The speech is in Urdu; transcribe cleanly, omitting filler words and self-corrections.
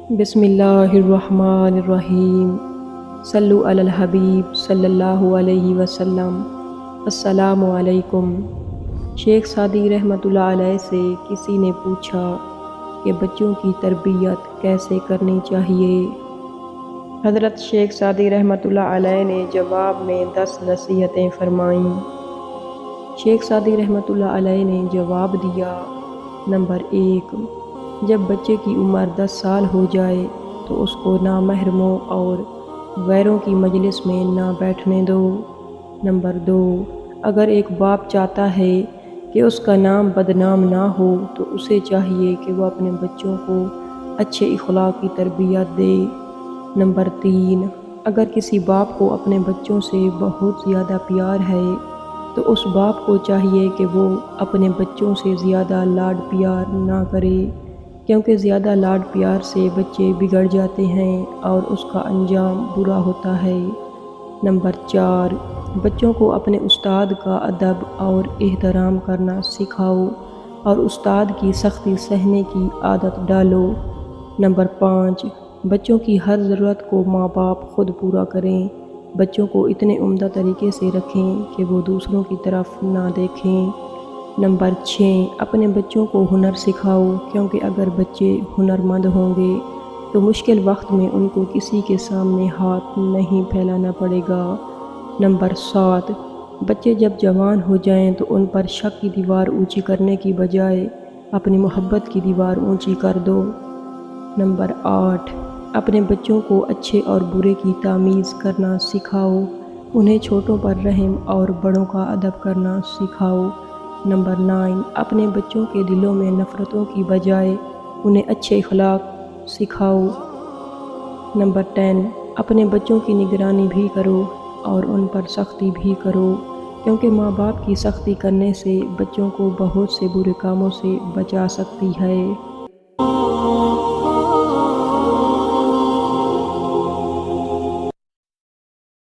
بسم اللہ الرحمن الرحیم۔ صلو علی الحبیب صلی اللہ علیہ وسلم۔ السلام علیکم۔ شیخ سعدی رحمۃ اللہ علیہ سے کسی نے پوچھا کہ بچوں کی تربیت کیسے کرنی چاہیے۔ حضرت شیخ سعدی رحمۃ اللہ علیہ نے جواب میں 10 نصیحتیں فرمائیں۔ شیخ سعدی رحمۃ اللہ علیہ نے جواب دیا: نمبر 1، جب بچے کی عمر 10 سال ہو جائے تو اس کو نامحرموں اور غیروں کی مجلس میں نہ بیٹھنے دو۔ نمبر 2، اگر ایک باپ چاہتا ہے کہ اس کا نام بدنام نہ ہو تو اسے چاہیے کہ وہ اپنے بچوں کو اچھے اخلاق کی تربیت دے۔ نمبر 3، اگر کسی باپ کو اپنے بچوں سے بہت زیادہ پیار ہے تو اس باپ کو چاہیے کہ وہ اپنے بچوں سے زیادہ لاڈ پیار نہ کرے، کیونکہ زیادہ لاڈ پیار سے بچے بگڑ جاتے ہیں اور اس کا انجام برا ہوتا ہے۔ نمبر 4، بچوں کو اپنے استاد کا ادب اور احترام کرنا سکھاؤ اور استاد کی سختی سہنے کی عادت ڈالو۔ نمبر 5، بچوں کی ہر ضرورت کو ماں باپ خود پورا کریں۔ بچوں کو اتنے عمدہ طریقے سے رکھیں کہ وہ دوسروں کی طرف نہ دیکھیں۔ نمبر 6، اپنے بچوں کو ہنر سکھاؤ، کیونکہ اگر بچے ہنرمند ہوں گے تو مشکل وقت میں ان کو کسی کے سامنے ہاتھ نہیں پھیلانا پڑے گا۔ نمبر 7، بچے جب جوان ہو جائیں تو ان پر شک کی دیوار اونچی کرنے کی بجائے اپنی محبت کی دیوار اونچی کر دو۔ نمبر 8، اپنے بچوں کو اچھے اور برے کی تمیز کرنا سکھاؤ، انہیں چھوٹوں پر رحم اور بڑوں کا ادب کرنا سکھاؤ۔ نمبر 9، اپنے بچوں کے دلوں میں نفرتوں کی بجائے انہیں اچھے اخلاق سکھاؤ۔ نمبر 10، اپنے بچوں کی نگرانی بھی کرو اور ان پر سختی بھی کرو، کیونکہ ماں باپ کی سختی کرنے سے بچوں کو بہت سے برے کاموں سے بچا سکتی ہے۔